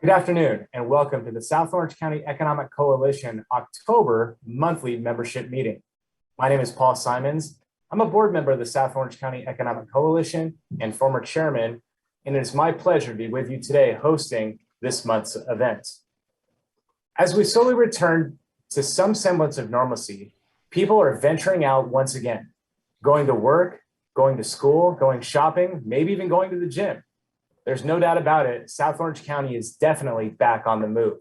Good afternoon and welcome to the South Orange County Economic Coalition October monthly membership meeting. My name is Paul Simons. I'm a board member of the South Orange County Economic Coalition and former chairman, and it is my pleasure to be with you today hosting this month's event. As we slowly return to some semblance of normalcy, people are venturing out once again, going to work, going to school, going shopping, maybe even going to the gym. There's no doubt about it, South Orange County is definitely back on the move.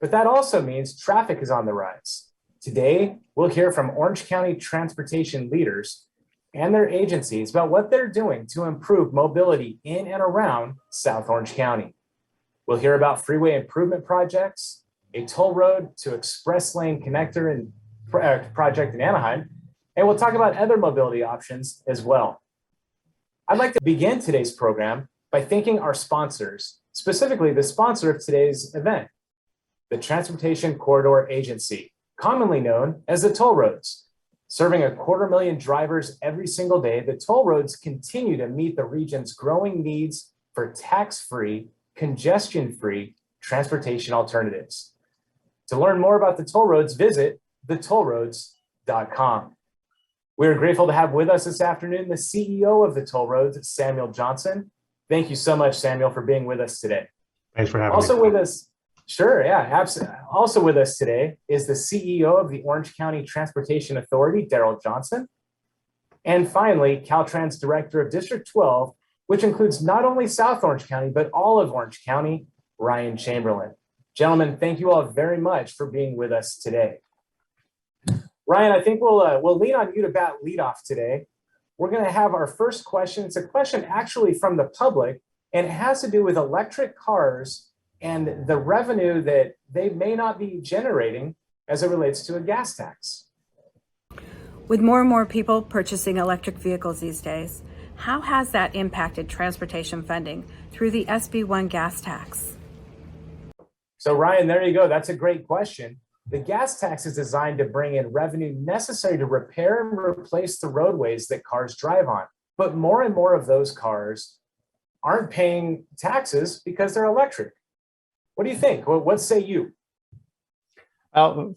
But that also means traffic is on the rise. Today, we'll hear from Orange County transportation leaders and their agencies about what they're doing to improve mobility in and around South Orange County. We'll hear about freeway improvement projects, a toll road to express lane connector and project in Anaheim, and we'll talk about other mobility options as well. I'd like to begin today's program by thanking our sponsors, specifically the sponsor of today's event, the Transportation Corridor Agency, commonly known as the toll roads. Serving 250,000 drivers every single day, the toll roads continue to meet the region's growing needs for tax-free, congestion-free transportation alternatives. To learn more about the toll roads, visit thetollroads.com. We are grateful to have with us this afternoon the CEO of the toll roads, Samuel Johnson. Thank you so much, Samuel, for being with us today. Thanks for having me. Also with us, sure, yeah, absolutely. Also with us today is the CEO of the Orange County Transportation Authority, Daryl Johnson. And finally, Caltrans Director of District 12, which includes not only South Orange County, but all of Orange County, Ryan Chamberlain. Gentlemen, thank you all very much for being with us today. Ryan, I think we'll lean on you to lead off today. We're going to have our first question. It's a question actually from the public, and it has to do with electric cars and the revenue that they may not be generating as it relates to a gas tax. With more and more people purchasing electric vehicles these days, how has that impacted transportation funding through the SB1 gas tax? So Ryan, there you go. That's a great question. The gas tax is designed to bring in revenue necessary to repair and replace the roadways that cars drive on. But more and more of those cars aren't paying taxes because they're electric. What do you think? What say you?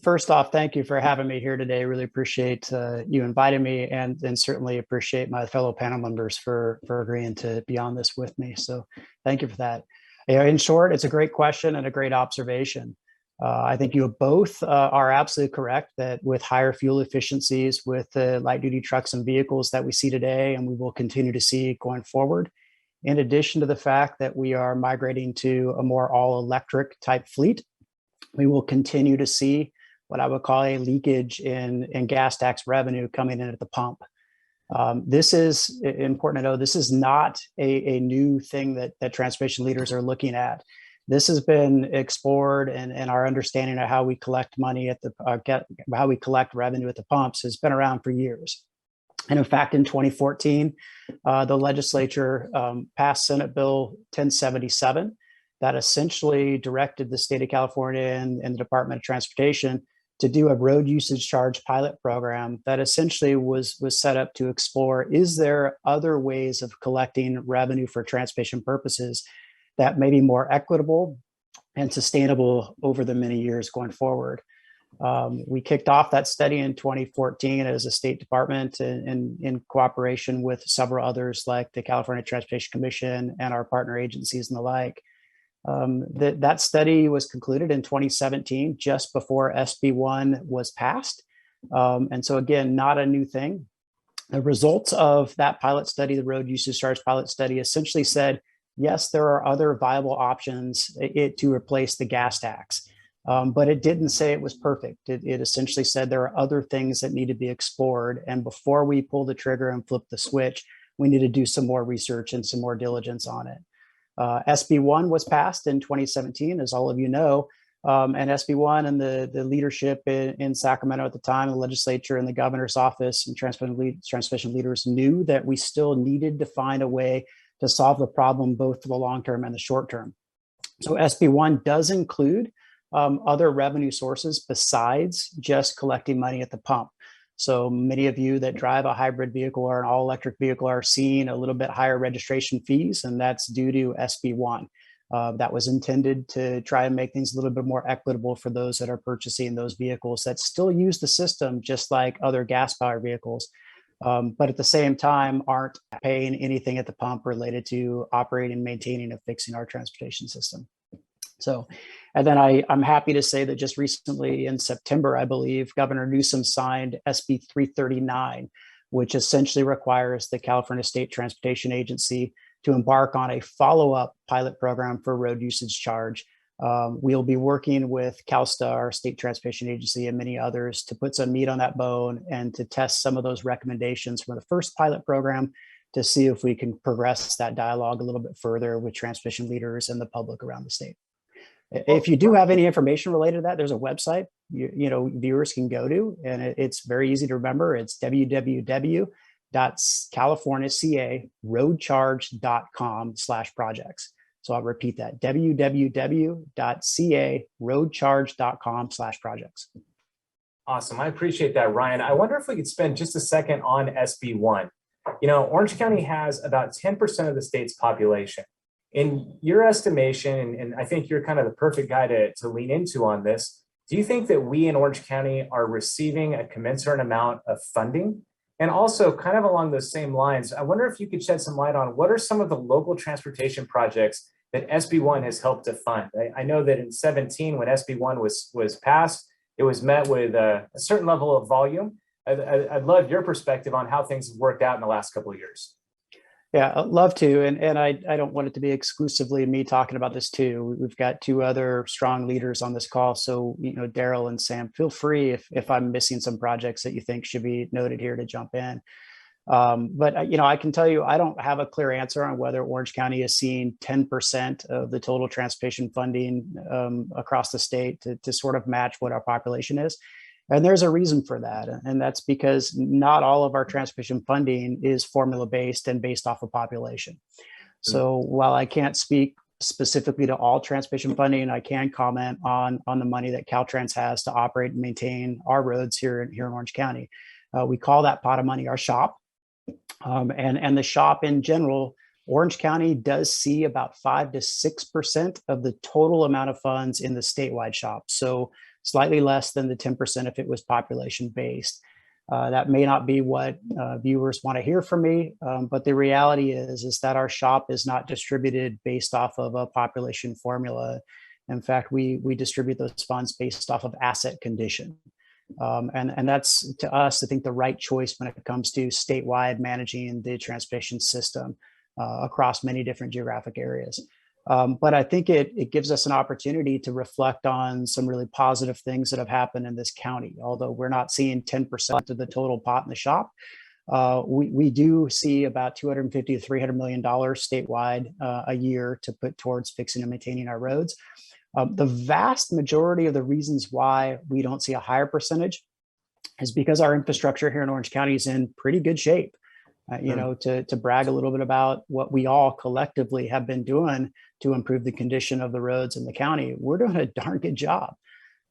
First off, thank you for having me here today. Really appreciate you inviting me, and certainly appreciate my fellow panel members for agreeing to be on this with me. So thank you for that. In short, it's a great question and a great observation. I think you both are absolutely correct that with higher fuel efficiencies with the light duty trucks and vehicles that we see today, and we will continue to see going forward, in addition to the fact that we are migrating to a more all electric type fleet, we will continue to see what I would call a leakage in gas tax revenue coming in at the pump. This is important to know. This is not a new thing that transportation leaders are looking at. This has been explored, and our understanding of how we collect money at how we collect revenue at the pumps has been around for years. And in fact, in 2014, the legislature passed Senate Bill 1077 that essentially directed the state of California and the Department of Transportation to do a road usage charge pilot program that essentially was set up to explore, is there other ways of collecting revenue for transportation purposes that may be more equitable and sustainable over the many years going forward. We kicked off that study in 2014 as a state department in cooperation with several others like the California Transportation Commission and our partner agencies and the like. That study was concluded in 2017, just before SB1 was passed. And so again, not a new thing. The results of that pilot study, the road usage charge pilot study, essentially said, yes, there are other viable options to replace the gas tax, but it didn't say it was perfect. It essentially said there are other things that need to be explored. And before we pull the trigger and flip the switch, we need to do some more research and some more diligence on it. SB1 was passed in 2017, as all of you know, and SB1 and the leadership in Sacramento at the time, the legislature and the governor's office and transportation leaders knew that we still needed to find a way to solve the problem, both for the long term and the short term. So SB1 does include other revenue sources besides just collecting money at the pump. So many of you that drive a hybrid vehicle or an all electric vehicle are seeing a little bit higher registration fees, and that's due to SB1. that was intended to try and make things a little bit more equitable for those that are purchasing those vehicles that still use the system just like other gas-powered vehicles, but at the same time aren't paying anything at the pump related to operating, maintaining, and fixing our transportation system. So, and then I'm happy to say that just recently in September, I believe, Governor Newsom signed SB 339, which essentially requires the California State Transportation Agency to embark on a follow-up pilot program for road usage charge. We'll be working with CalSTA, our state transportation agency, and many others to put some meat on that bone and to test some of those recommendations from the first pilot program to see if we can progress that dialogue a little bit further with transportation leaders and the public around the state. If you do have any information related to that, there's a website viewers can go to, and it's very easy to remember. It's www.californiacaroadcharge.com/projects. So I'll repeat that, www.caroadcharge.com/projects. Awesome. I appreciate that, Ryan. I wonder if we could spend just a second on SB1. Orange County has about 10% of the state's population. In your estimation, and I think you're kind of the perfect guy to lean into on this, do you think that we in Orange County are receiving a commensurate amount of funding? And also, kind of along those same lines, I wonder if you could shed some light on what are some of the local transportation projects that SB1 has helped to fund. I know that in 2017, when SB1 was passed, it was met with a certain level of volume. I'd love your perspective on how things have worked out in the last couple of years. Yeah, I'd love to. And I don't want it to be exclusively me talking about this too. We've got two other strong leaders on this call. So, Daryl and Sam, feel free if I'm missing some projects that you think should be noted here to jump in. But I can tell you, I don't have a clear answer on whether Orange County is seeing 10% of the total transportation funding across the state to sort of match what our population is. And there's a reason for that. And that's because not all of our transportation funding is formula-based and based off of population. So while I can't speak specifically to all transportation funding, I can comment on the money that Caltrans has to operate and maintain our roads here in Orange County. We call that pot of money our SHOP. And the SHOP in general, Orange County does see about 5 to 6% of the total amount of funds in the statewide SHOP. So slightly less than the 10% if it was population based. That may not be what viewers want to hear from me, but the reality is that our SHOP is not distributed based off of a population formula. In fact, we distribute those funds based off of asset condition. And that's, to us, I think, the right choice when it comes to statewide managing the transportation system across many different geographic areas. But I think it gives us an opportunity to reflect on some really positive things that have happened in this county. Although we're not seeing 10% of the total pot in the SHOP, we do see about $250 to $300 million statewide a year to put towards fixing and maintaining our roads. The vast majority of the reasons why we don't see a higher percentage is because our infrastructure here in Orange County is in pretty good shape. To brag a little bit about what we all collectively have been doing to improve the condition of the roads in the county, we're doing a darn good job.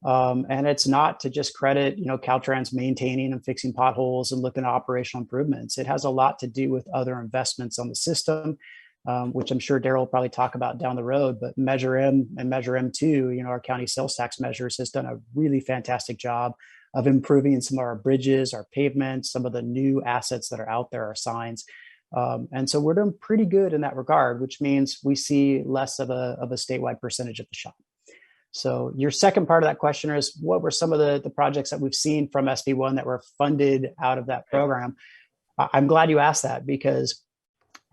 And it's not to just credit, Caltrans maintaining and fixing potholes and looking at operational improvements. It has a lot to do with other investments on the system, which I'm sure Daryl will probably talk about down the road. But Measure M and Measure M2, our county sales tax measures, has done a really fantastic job of improving some of our bridges, our pavements, some of the new assets that are out there, our signs. And so we're doing pretty good in that regard, which means we see less of a statewide percentage of the SHOP. So your second part of that question is, what were some of the projects that we've seen from SB1 that were funded out of that program? I'm glad you asked that, because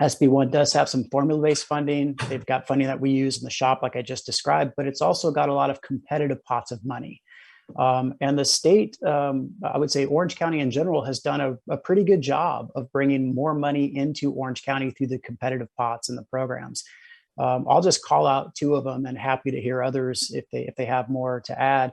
SB1 does have some formula-based funding. They've got funding that we use in the SHOP, like I just described, but it's also got a lot of competitive pots of money. And the state, I would say Orange County in general, has done a pretty good job of bringing more money into Orange County through the competitive pots and the programs. I'll just call out two of them, and happy to hear others if they have more to add,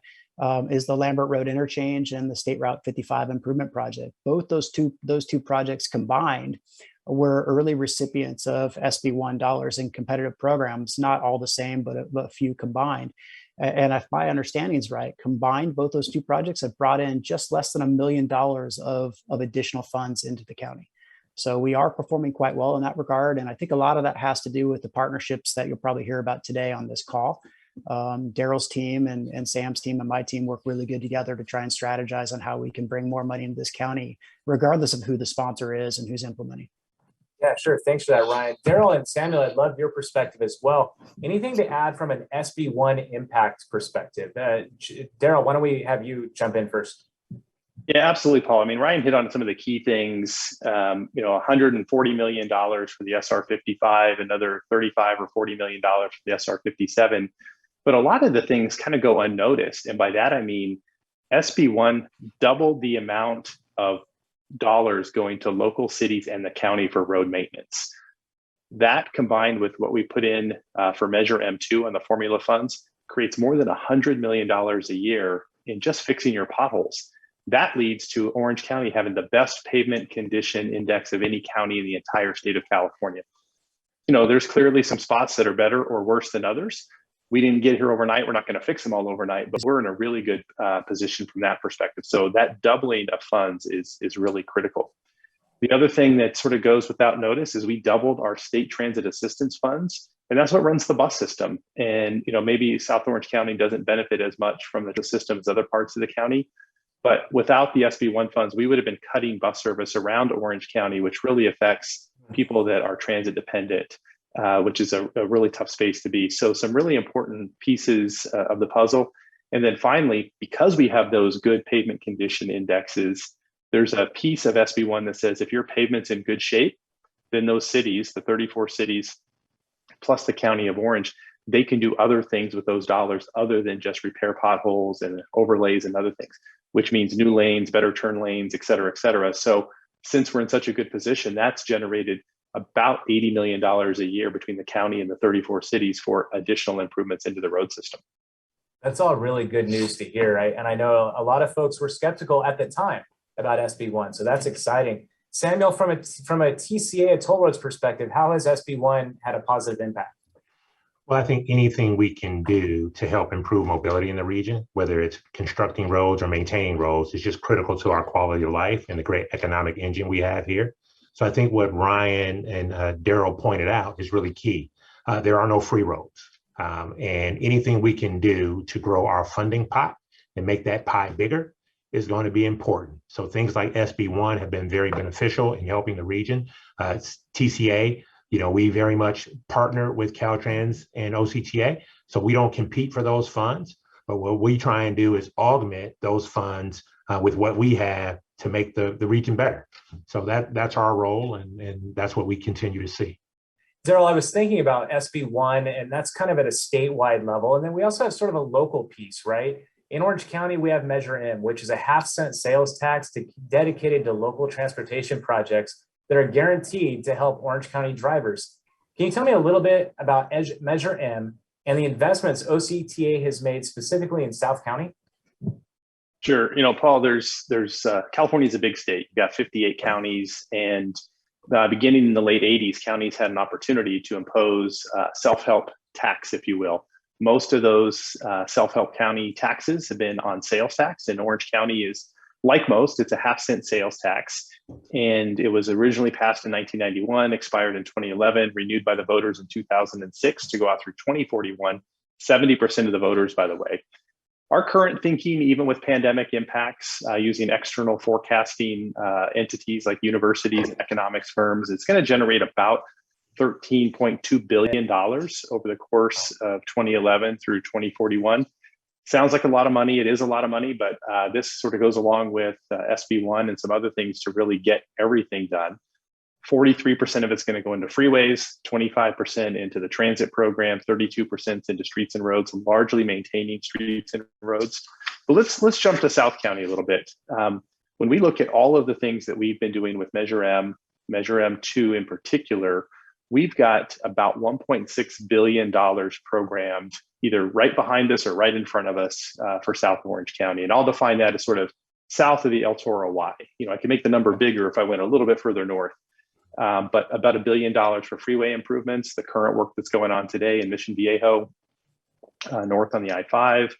is the Lambert Road Interchange and the State Route 55 Improvement Project. Both those two projects combined were early recipients of SB1 dollars in competitive programs, not all the same, but a few combined. And if my understanding is right, combined, both those two projects have brought in just less than $1 million of additional funds into the county. So we are performing quite well in that regard. And I think a lot of that has to do with the partnerships that you'll probably hear about today on this call. Daryl's team and Sam's team and my team work really good together to try and strategize on how we can bring more money into this county, regardless of who the sponsor is and who's implementing. Yeah, sure. Thanks for that, Ryan. Daryl and Samuel, I'd love your perspective as well. Anything to add from an SB1 impact perspective? Daryl, why don't we have you jump in first? Yeah, absolutely, Paul. I mean, Ryan hit on some of the key things. $140 million for the SR55, another $35 or $40 million for the SR57. But a lot of the things kind of go unnoticed. And by that, I mean, SB1 doubled the amount of dollars going to local cities and the county for road maintenance. That combined with what we put in for Measure M2 on the formula funds creates more than $100 million a year in just fixing your potholes. That leads to Orange County having the best pavement condition index of any county in the entire state of California. There's clearly some spots that are better or worse than others. We didn't get here overnight. We're not going to fix them all overnight, but we're in a really good position from that perspective. So that doubling of funds is really critical. The other thing that sort of goes without notice is we doubled our state transit assistance funds, and that's what runs the bus system. And maybe South Orange County doesn't benefit as much from the system as other parts of the county. But without the SB1 funds, we would have been cutting bus service around Orange County, which really affects people that are transit dependent, which is a really tough space to be. So some really important pieces of the puzzle. And then finally, because we have those good pavement condition indexes, there's a piece of SB1 that says if your pavement's in good shape, then those cities, the 34 cities, plus the county of Orange, they can do other things with those dollars other than just repair potholes and overlays and other things, which means new lanes, better turn lanes, et cetera, et cetera. So since we're in such a good position, that's generated about $80 million a year between the county and the 34 cities for additional improvements into the road system. That's all really good news to hear, right? And I know a lot of folks were skeptical at the time about SB1, so that's exciting. Samuel, from a TCA, a toll roads perspective, how has SB1 had a positive impact? Well, I think anything we can do to help improve mobility in the region, whether it's constructing roads or maintaining roads, is just critical to our quality of life and the great economic engine we have here. So I think what Ryan and Daryl pointed out is really key. There are no free roads. And anything we can do to grow our funding pot and make that pie bigger is going to be important. So things like SB1 have been very beneficial in helping the region. TCA, we very much partner with Caltrans and OCTA, so we don't compete for those funds. But what we try and do is augment those funds with what we have to make the region better. So that's our role, and that's what we continue to see. Daryl, I was thinking about SB1, and that's kind of at a statewide level. And then we also have sort of a local piece, right? In Orange County, we have Measure M, which is a half-cent sales tax dedicated to local transportation projects that are guaranteed to help Orange County drivers. Can you tell me a little bit about Measure M and the investments OCTA has made specifically in South County? Sure. Paul, there's California is a big state. You've got 58 counties, and beginning in the late 80s, counties had an opportunity to impose self-help tax, if you will. Most of those self-help county taxes have been on sales tax, and Orange County is, like most, it's a half-cent sales tax. And it was originally passed in 1991, expired in 2011, renewed by the voters in 2006 to go out through 2041. 70% of the voters, by the way. Our current thinking, even with pandemic impacts, using external forecasting entities like universities and economics firms, it's going to generate about $13.2 billion over the course of 2011 through 2041. Sounds like a lot of money. It is a lot of money, but this sort of goes along with SB1 and some other things to really get everything done. 43% of it's going to go into freeways, 25% into the transit program, 32% into streets and roads, largely maintaining streets and roads. But let's jump to South County a little bit. When we look at all of the things that we've been doing with Measure M, Measure M2 in particular, we've got about $1.6 billion programmed either right behind us or right in front of us for South Orange County. And I'll define that as sort of south of the El Toro Y. I can make the number bigger if I went a little bit further north. But about $1 billion for freeway improvements, the current work that's going on today in Mission Viejo, north on the I-5.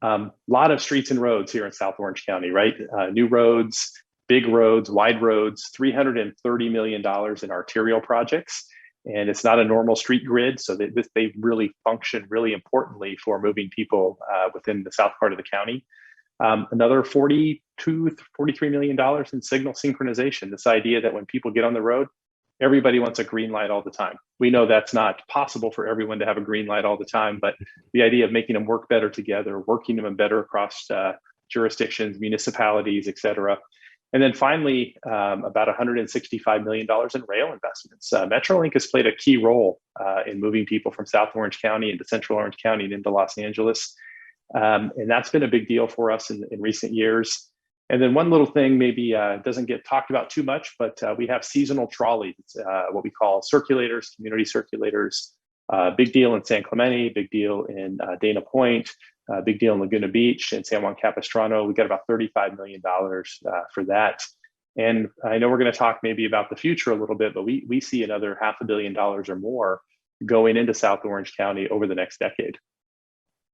A lot of streets and roads here in South Orange County, right? New roads, big roads, wide roads, $330 million in arterial projects. And it's not a normal street grid, so they really function really importantly for moving people within the south part of the county. Another $43 million in signal synchronization. This idea that when people get on the road, everybody wants a green light all the time. We know that's not possible for everyone to have a green light all the time, but the idea of making them work better together, working them better across jurisdictions, municipalities, et cetera. And then finally, about $165 million in rail investments. Metrolink has played a key role in moving people from South Orange County into Central Orange County and into Los Angeles. And that's been a big deal for us in recent years. And then one little thing maybe doesn't get talked about too much, but we have seasonal trolleys, what we call circulators, community circulators. Big deal in San Clemente, big deal in Dana Point, big deal in Laguna Beach and San Juan Capistrano. We got about $35 million for that. And I know we're going to talk maybe about the future a little bit, but we see another $500 million or more going into South Orange County over the next decade.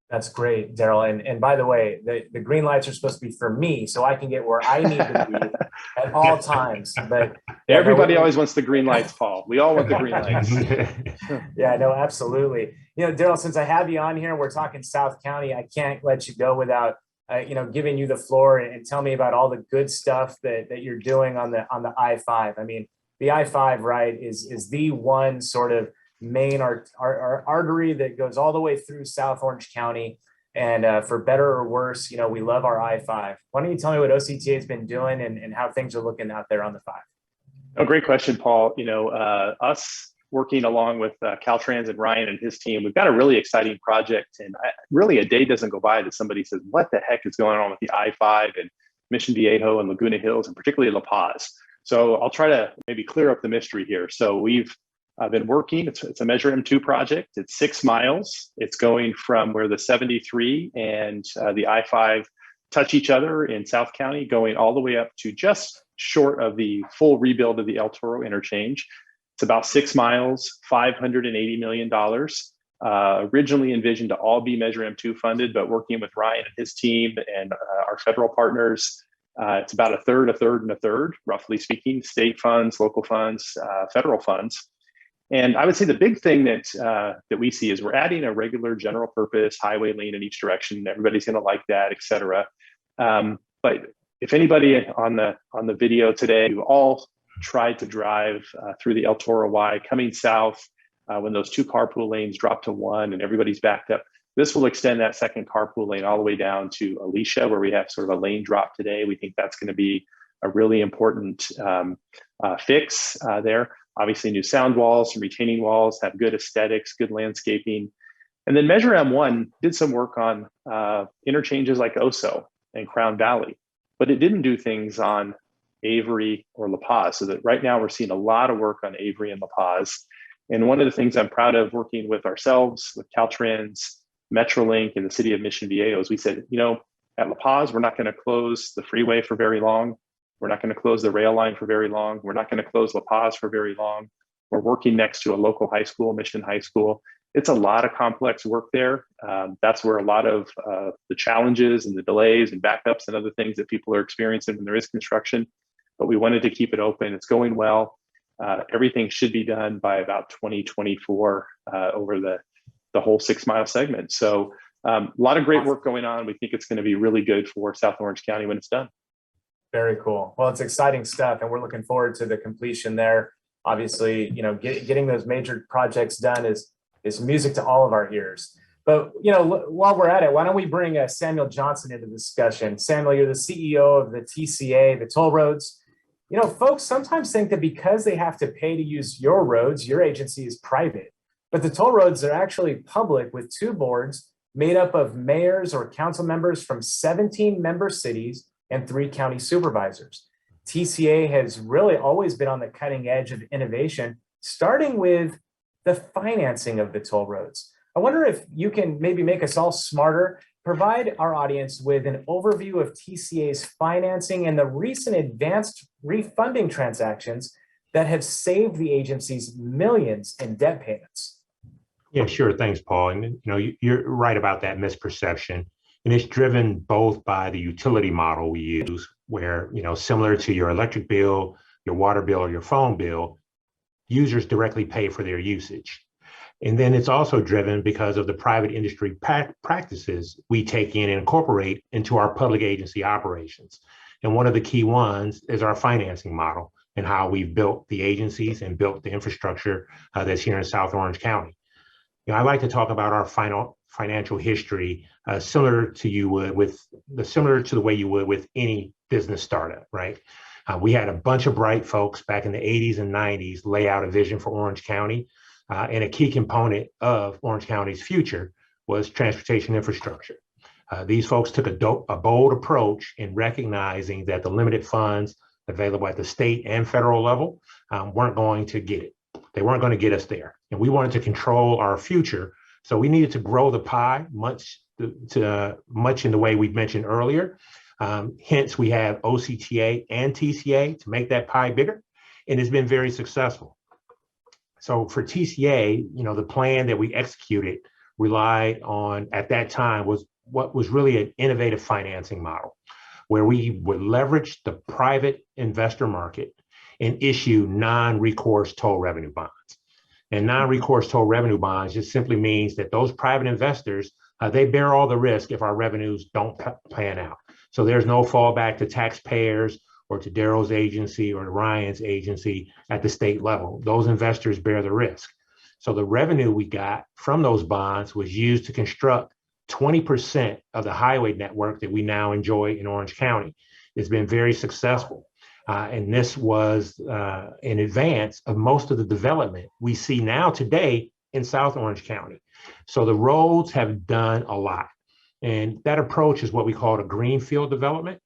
That's great, Daryl. And by the way, the green lights are supposed to be for me, so I can get where I need to be at all times. But everybody always wants the green lights, Paul. We all want the green lights. Yeah, no, absolutely. Daryl, since I have you on here and we're talking South County, I can't let you go without giving you the floor and tell me about all the good stuff that you're doing on the I-5. I mean, the I-5, right, is the one sort of main artery that goes all the way through South Orange County. And for better or worse, we love our I-5. Why don't you tell me what OCTA has been doing and how things are looking out there on the 5? Oh, great question, Paul. Us working along with Caltrans and Ryan and his team, we've got a really exciting project. And really a day doesn't go by that somebody says, what the heck is going on with the I-5 and Mission Viejo and Laguna Hills, and particularly La Paz? So I'll try to maybe clear up the mystery here. So we've been working, it's a Measure M2 project. It's 6 miles. It's going from where the 73 and the I-5 touch each other in South County, going all the way up to just short of the full rebuild of the El Toro interchange. It's about 6 miles, $580 million. Originally envisioned to all be Measure M2 funded, but working with Ryan and his team and our federal partners, it's about a third, and a third, roughly speaking, state funds, local funds, federal funds. And I would say the big thing that we see is we're adding a regular general purpose highway lane in each direction. Everybody's going to like that, et cetera. But if anybody on the video today, who all tried to drive through the El Toro Y coming south when those 2 carpool lanes drop to 1 and everybody's backed up, this will extend that second carpool lane all the way down to Alicia, where we have sort of a lane drop today. We think that's going to be a really important fix there. Obviously, new sound walls, some retaining walls, have good aesthetics, good landscaping. And then Measure M1 did some work on interchanges like Oso and Crown Valley, but it didn't do things on Avery or La Paz. So that right now we're seeing a lot of work on Avery and La Paz. And one of the things I'm proud of working with ourselves, with Caltrans, Metrolink, and the city of Mission Viejo is we said, at La Paz, we're not going to close the freeway for very long. We're not going to close the rail line for very long. We're not going to close La Paz for very long. We're working next to a local high school, Mission High School. It's a lot of complex work there. That's where a lot of the challenges and the delays and backups and other things that people are experiencing when there is construction. But we wanted to keep it open. It's going well. Everything should be done by about 2024 over the whole 6 mile segment. So a lot of great work going on. We think it's going to be really good for South Orange County when it's done. Very cool. Well, it's exciting stuff, and we're looking forward to the completion there. Obviously, getting those major projects done is music to all of our ears. But while we're at it, why don't we bring Samuel Johnson into the discussion? Samuel, you're the CEO of the TCA, the toll roads. Folks sometimes think that because they have to pay to use your roads, your agency is private. But the toll roads are actually public, with 2 boards made up of mayors or council members from 17 member cities and 3 county supervisors. TCA has really always been on the cutting edge of innovation, starting with the financing of the toll roads. I wonder if you can maybe make us all smarter, provide our audience with an overview of TCA's financing and the recent advanced refunding transactions that have saved the agencies millions in debt payments. Yeah, sure. Thanks, Paul. And you're right about that misperception. And it's driven both by the utility model we use, where, similar to your electric bill, your water bill, or your phone bill, users directly pay for their usage. And then it's also driven because of the private industry practices we take in and incorporate into our public agency operations. And one of the key ones is our financing model and how we've built the agencies and built the infrastructure that's here in South Orange County. I like to talk about our financial history similar to the way you would with any business startup, right? We had a bunch of bright folks back in the 80s and 90s lay out a vision for Orange County. And a key component of Orange County's future was transportation infrastructure. These folks took a bold approach in recognizing that the limited funds available at the state and federal level weren't going to get it. They weren't going to get us there. And we wanted to control our future. So we needed to grow the pie much in the way we mentioned earlier. Hence, we have OCTA and TCA to make that pie bigger. And it's been very successful. So for TCA, the plan that we executed relied on, at that time, was what was really an innovative financing model, where we would leverage the private investor market and issue non-recourse toll revenue bonds. And non-recourse toll revenue bonds just simply means that those private investors, they bear all the risk if our revenues don't pan out. So there's no fallback to taxpayers or to Daryl's agency or to Ryan's agency at the state level. Those investors bear the risk. So the revenue we got from those bonds was used to construct 20% of the highway network that we now enjoy in Orange County. It's been very successful. And this was in advance of most of the development we see now today in South Orange County. So the roads have done a lot. And that approach is what we call a greenfield development.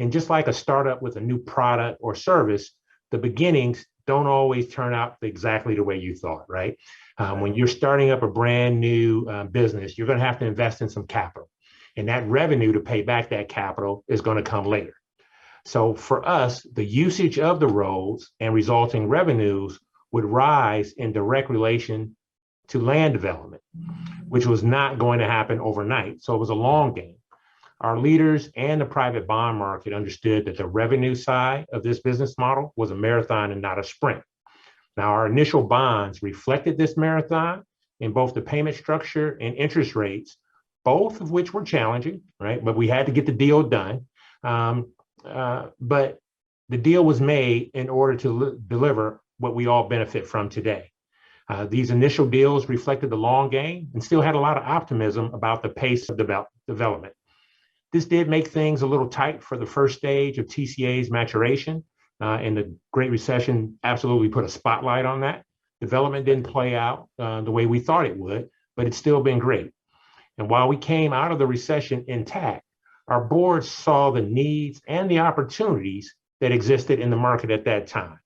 And just like a startup with a new product or service, the beginnings don't always turn out exactly the way you thought, right? When you're starting up a brand new business, you're going to have to invest in some capital. And that revenue to pay back that capital is going to come later. So for us, the usage of the roads and resulting revenues would rise in direct relation to land development, which was not going to happen overnight. So it was a long game. Our leaders and the private bond market understood that the revenue side of this business model was a marathon and not a sprint. Now, our initial bonds reflected this marathon in both the payment structure and interest rates, both of which were challenging, right? But we had to get the deal done. But the deal was made in order to deliver what we all benefit from today. These initial deals reflected the long game and still had a lot of optimism about the pace of development. This did make things a little tight for the first stage of TCA's maturation, and the Great Recession absolutely put a spotlight on that. Development didn't play out the way we thought it would, but it's still been great. And while we came out of the recession intact, our board saw the needs and the opportunities that existed in the market at that time.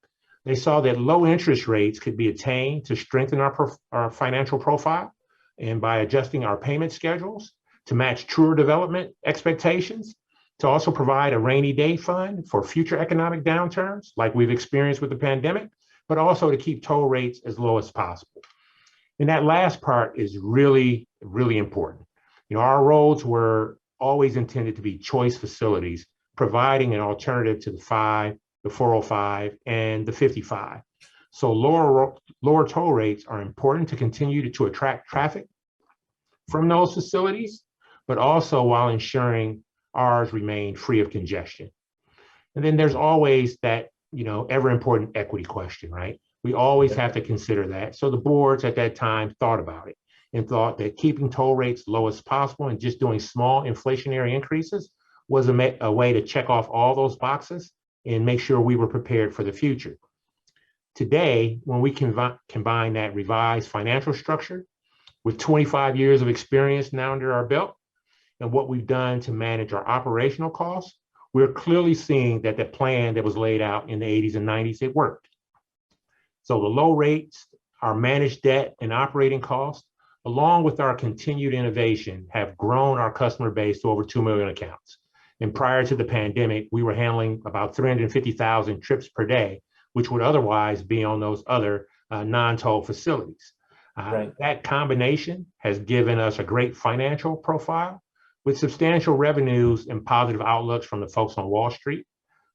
They saw that low interest rates could be attained to strengthen our financial profile, and by adjusting our payment schedules to match truer development expectations, to also provide a rainy day fund for future economic downturns like we've experienced with the pandemic, but also to keep toll rates as low as possible. And that last part is really, really important. Our roads were always intended to be choice facilities, providing an alternative to the 5, the 405, and the 55. So lower toll rates are important to continue to attract traffic from those facilities, but also while ensuring ours remain free of congestion. And then there's always that, ever important equity question, right? We always have to consider that. So the boards at that time thought about it and thought that keeping toll rates low as possible and just doing small inflationary increases was a way to check off all those boxes and make sure we were prepared for the future. Today, when we combine that revised financial structure with 25 years of experience now under our belt, and what we've done to manage our operational costs, we're clearly seeing that the plan that was laid out in the 80s and 90s, it worked. So the low rates, our managed debt and operating costs, along with our continued innovation, have grown our customer base to over 2 million accounts. And prior to the pandemic, we were handling about 350,000 trips per day, which would otherwise be on those other non-toll facilities. That combination has given us a great financial profile with substantial revenues and positive outlooks from the folks on Wall Street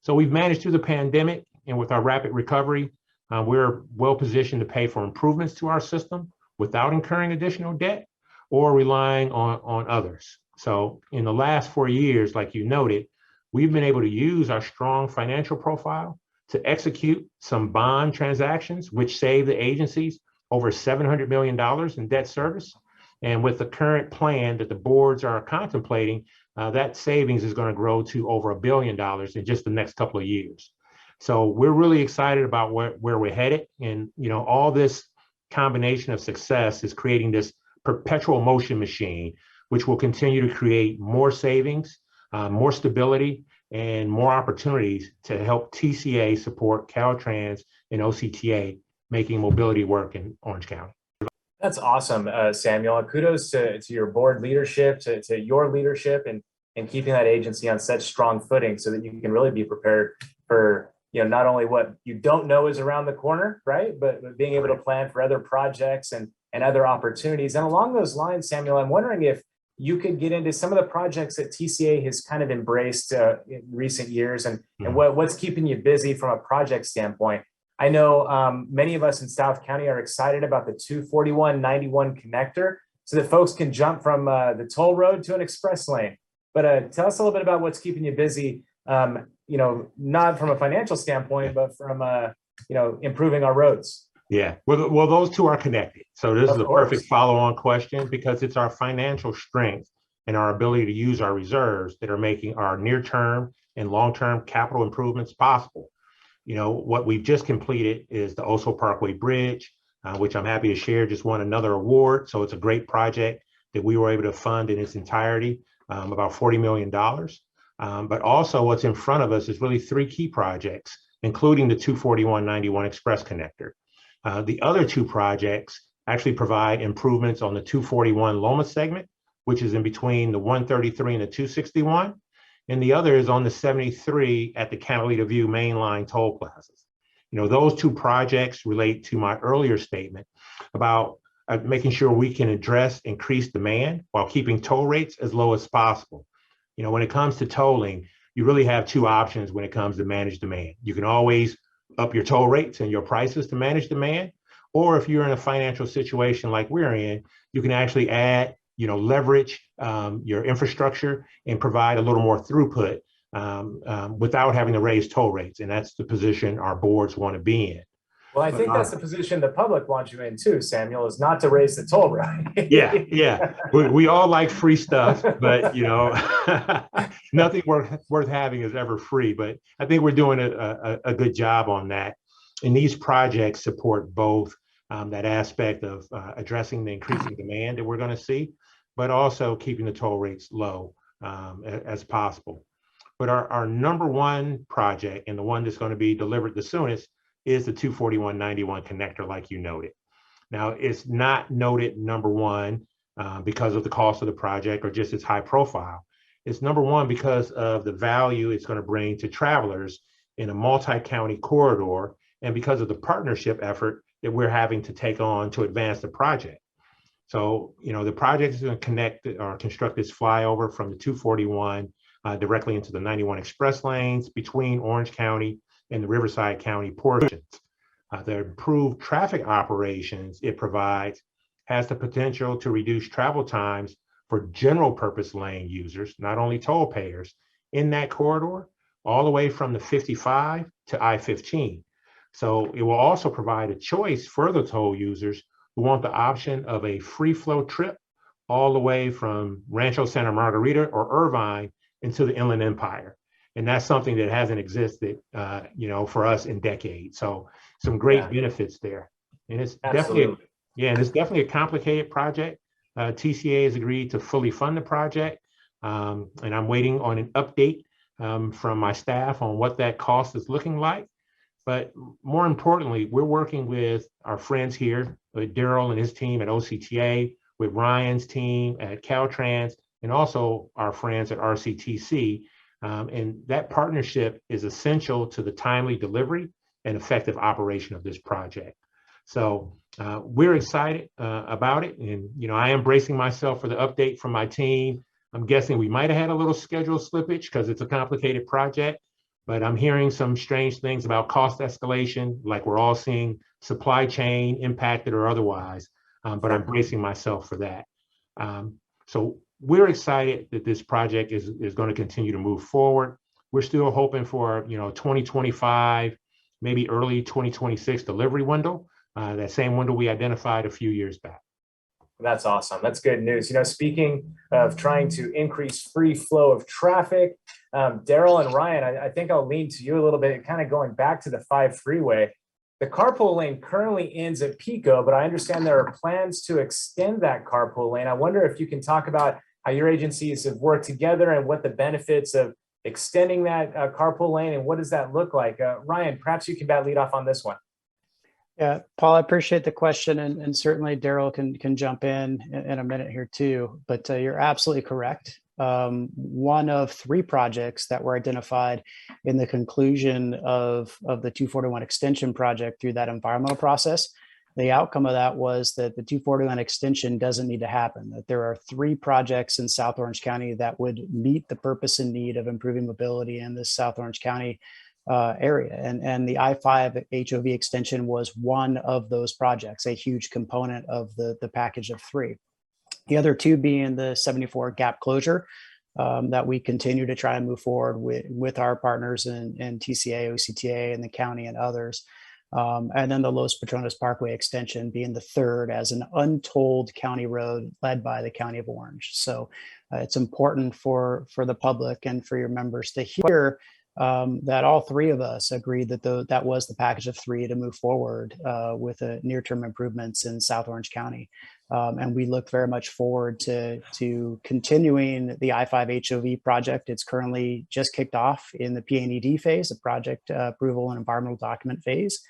So we've managed through the pandemic, and with our rapid recovery, we're well positioned to pay for improvements to our system without incurring additional debt or relying on others. So in the last 4 years, like you noted, we've been able to use our strong financial profile to execute some bond transactions, which save the agencies over $700 million in debt service. And with the current plan that the boards are contemplating, that savings is going to grow to over $1 billion in just the next couple of years. So we're really excited about where we're headed. And, all this combination of success is creating this perpetual motion machine, which will continue to create more savings, more stability, and more opportunities to help TCA support Caltrans and OCTA making mobility work in Orange County. That's awesome, Samuel. Kudos to your board leadership, to your leadership, and keeping that agency on such strong footing so that you can really be prepared for not only what you don't know is around the corner, right, but being able to plan for other projects and other opportunities. And along those lines, Samuel, I'm wondering if you could get into some of the projects that TCA has kind of embraced in recent years, and what's keeping you busy from a project standpoint. I know many of us in South County are excited about the 241-91 connector so that folks can jump from the toll road to an express lane. But tell us a little bit about what's keeping you busy, not from a financial standpoint, but from, improving our roads. Yeah, well, those two are connected. So this is a perfect follow-on question, because it's our financial strength and our ability to use our reserves that are making our near-term and long-term capital improvements possible. What we've just completed is the Oso Parkway Bridge, which I'm happy to share just won another award. So it's a great project that we were able to fund in its entirety, about $40 million. But also what's in front of us is really 3 key projects, including the 241-91 Express Connector. The other 2 projects actually provide improvements on the 241 Loma segment, which is in between the 133 and the 261. And the other is on the 73 at the Catalina View mainline toll plazas. Those 2 projects relate to my earlier statement about making sure we can address increased demand while keeping toll rates as low as possible. When it comes to tolling, you really have 2 options when it comes to manage demand. You can always up your toll rates and your prices to manage demand, or if you're in a financial situation like we're in, you can actually add, leverage your infrastructure and provide a little more throughput without having to raise toll rates. And that's the position our boards want to be in. Well, I think that's the position the public wants you in too, Samuel, is not to raise the toll rate. Yeah. We all like free stuff, but nothing worth having is ever free. But I think we're doing a good job on that. And these projects support both that aspect of addressing the increasing demand that we're going to see, but also keeping the toll rates low as possible. But our number 1 project, and the one that's going to be delivered the soonest, is the 241-91 connector, like you noted. Now, it's not noted number 1 because of the cost of the project or just its high profile. It's number 1 because of the value it's going to bring to travelers in a multi-county corridor, and because of the partnership effort that we're having to take on to advance the project. So, the project is going to connect or construct this flyover from the 241 directly into the 91 express lanes between Orange County and the Riverside County portions. The improved traffic operations it provides has the potential to reduce travel times for general purpose lane users, not only toll payers, in that corridor, all the way from the 55 to I-15. So it will also provide a choice for the toll users who want the option of a free flow trip all the way from Rancho Santa Margarita or Irvine into the Inland Empire. And that's something that hasn't existed, for us in decades. So some great benefits there. And it's definitely a complicated project. TCA has agreed to fully fund the project. And I'm waiting on an update from my staff on what that cost is looking like. But more importantly, we're working with our friends here, with Daryl and his team at OCTA, with Ryan's team at Caltrans, and also our friends at RCTC. And that partnership is essential to the timely delivery and effective operation of this project. So we're excited about it. And, I am bracing myself for the update from my team. I'm guessing we might have had a little schedule slippage because it's a complicated project, but I'm hearing some strange things about cost escalation, like we're all seeing supply chain impacted or otherwise, but I'm bracing myself for that. So we're excited that this project is going to continue to move forward. We're still hoping for 2025, maybe early 2026 delivery window, that same window we identified a few years back. That's awesome. That's good news. Speaking of trying to increase free flow of traffic, Daryl and Ryan, I think I'll lean to you a little bit, kind of going back to the 5 freeway. The carpool lane currently ends at Pico, but I understand there are plans to extend that carpool lane. I wonder if you can talk about how your agencies have worked together and what the benefits of extending that carpool lane and what does that look like? Ryan, perhaps you can lead off on this one. Yeah, Paul, I appreciate the question, and certainly Daryl can jump in a minute here too. But you're absolutely correct. One of 3 projects that were identified in the conclusion of the 241 extension project through that environmental process. The outcome of that was that the 241 extension doesn't need to happen, that there are 3 projects in South Orange County that would meet the purpose and need of improving mobility in the South Orange County area. And the I-5 HOV extension was one of those projects, a huge component of the package of 3. The other 2 being the 74 gap closure that we continue to try and move forward with our partners in TCA, OCTA, and the county and others. And then the Los Patronos Parkway extension being the 3rd as an untolled county road led by the County of Orange. So it's important for the public and for your members to hear that all 3 of us agreed that that was the package of 3 to move forward with near-term improvements in South Orange County. And we look very much forward to continuing the I-5 HOV project. It's currently just kicked off in the PNED phase, the project approval and environmental document phase.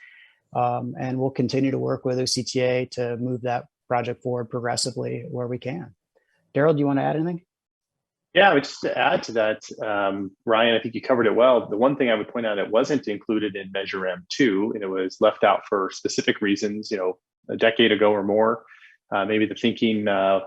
And we'll continue to work with OCTA to move that project forward progressively where we can. Daryl, do you want to add anything? Yeah, I would just add to that, Ryan, I think you covered it well. The one thing I would point out, it wasn't included in Measure M2, and it was left out for specific reasons, a decade ago or more. Maybe the thinking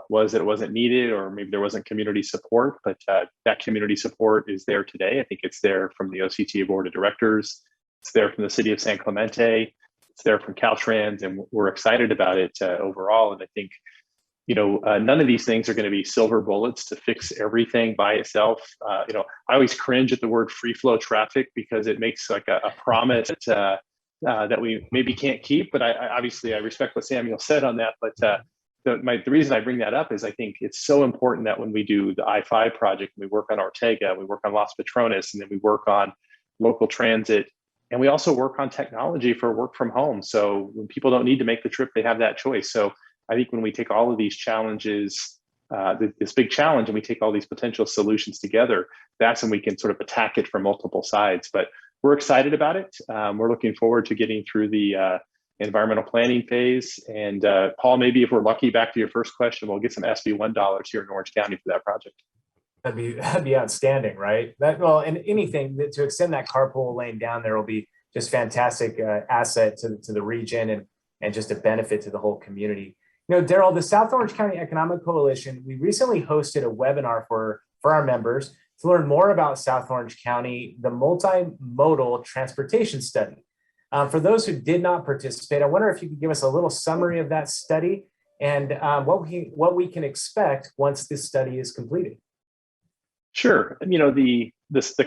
was that it wasn't needed, or maybe there wasn't community support, but that community support is there today. I think it's there from the OCTA Board of Directors. It's there from the City of San Clemente. It's there from Caltrans, and we're excited about it overall. And I think none of these things are going to be silver bullets to fix everything by itself. I always cringe at the word free flow traffic because it makes like a promise that we maybe can't keep. But I respect what Samuel said on that. But the reason I bring that up is I think it's so important that when we do the I-5 project, we work on Ortega, we work on Los Patronos, and then we work on local transit. And we also work on technology for work from home. So when people don't need to make the trip, they have that choice. So I think when we take all of these challenges, this big challenge, and we take all these potential solutions together, that's when we can sort of attack it from multiple sides. But we're excited about it. We're looking forward to getting through the environmental planning phase. And Paul, maybe if we're lucky, back to your first question, we'll get some SB1 dollars here in Orange County for that project. That'd be outstanding, right? And anything to extend that carpool lane down there will be just fantastic asset to the region and just a benefit to the whole community. Daryl, the South Orange County Economic Coalition, we recently hosted a webinar for our members to learn more about South Orange County, the multimodal transportation study. For those who did not participate, I wonder if you could give us a little summary of that study and what we can expect once this study is completed. Sure. The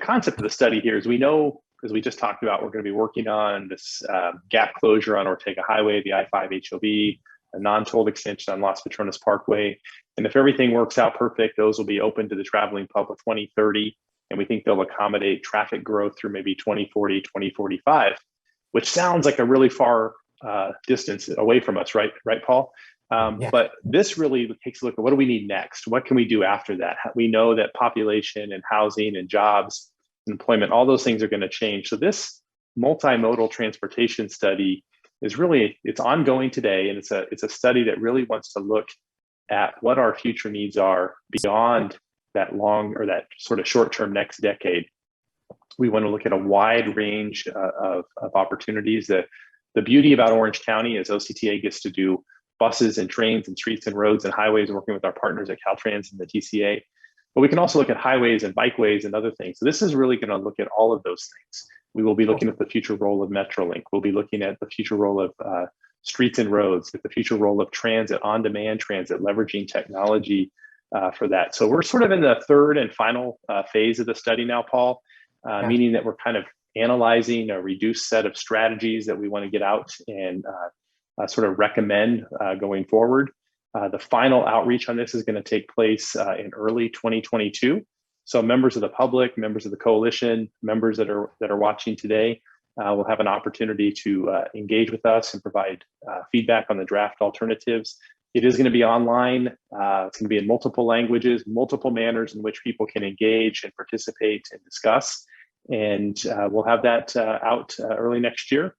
concept of the study here is we know, as we just talked about, we're going to be working on this gap closure on Ortega Highway, the I-5 HOV, a non-tolled extension on Los Patronos Parkway. And if everything works out perfect, those will be open to the traveling public 2030. And we think they'll accommodate traffic growth through maybe 2040, 2045, which sounds like a really far distance away from us, right, Paul? Yeah. But this really takes a look at what do we need next? What can we do after that? We know that population and housing and jobs, employment, all those things are going to change. So this multimodal transportation study is really, it's ongoing today. And it's a study that really wants to look at what our future needs are beyond that long or that sort of short-term next decade. We want to look at a wide range of opportunities. The beauty about Orange County is OCTA gets to do buses and trains and streets and roads and highways, working with our partners at Caltrans and the TCA. But we can also look at highways and bikeways and other things. So this is really going to look at all of those things. We will be looking at the future role of Metrolink. We'll be looking at the future role of streets and roads, at the future role of transit, on-demand transit, leveraging technology for that. So we're sort of in the third and final phase of the study now, Paul, meaning that we're kind of analyzing a reduced set of strategies that we want to get out and sort of recommend going forward. The final outreach on this is going to take place in early 2022. So members of the public, members of the coalition, members that are watching today will have an opportunity to engage with us and provide feedback on the draft alternatives. It is going to be online. It's going to be in multiple languages, multiple manners in which people can engage and participate and discuss. And we'll have that out early next year.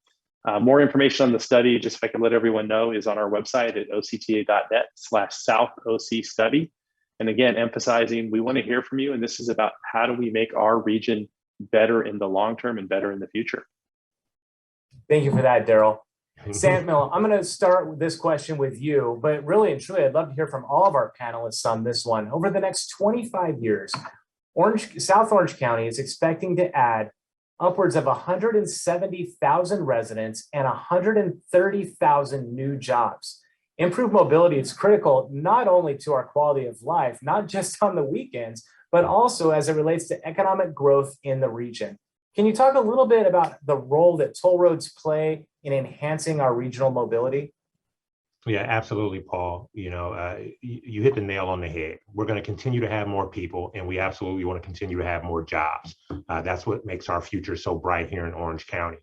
More information on the study, just if I could let everyone know, is on our website at octa.net/SouthOC study. And again, emphasizing, we want to hear from you. And this is about how do we make our region better in the long term and better in the future. Thank you for that, Daryl. Samuel, I'm going to start with this question with you, but really and truly, I'd love to hear from all of our panelists on this one. Over the next 25 years, South Orange County is expecting to add upwards of 170,000 residents and 130,000 new jobs. Improved mobility is critical not only to our quality of life, not just on the weekends, but also as it relates to economic growth in the region. Can you talk a little bit about the role that toll roads play in enhancing our regional mobility? Yeah, absolutely, Paul. You hit the nail on the head. We're going to continue to have more people, and we absolutely want to continue to have more jobs. That's what makes our future so bright here in Orange County.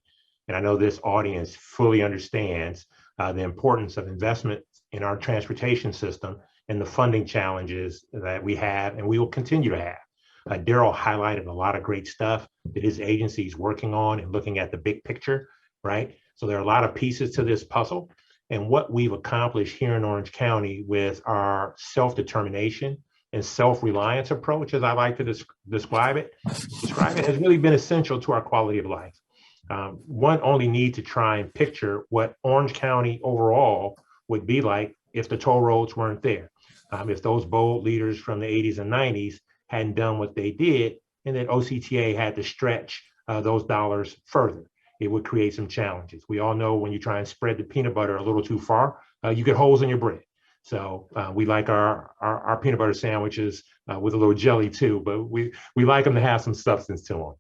And I know this audience fully understands the importance of investment in our transportation system and the funding challenges that we have and we will continue to have. Daryl highlighted a lot of great stuff that his agency is working on and looking at the big picture, right? So there are a lot of pieces to this puzzle. And what we've accomplished here in Orange County with our self-determination and self-reliance approach, as I like to describe it, has really been essential to our quality of life. One only need to try and picture what Orange County overall would be like if the toll roads weren't there. If those bold leaders from the 80s and 90s hadn't done what they did, and then OCTA had to stretch those dollars further, it would create some challenges. We all know when you try and spread the peanut butter a little too far, you get holes in your bread. So we like our peanut butter sandwiches with a little jelly too, but we like them to have some substance to them.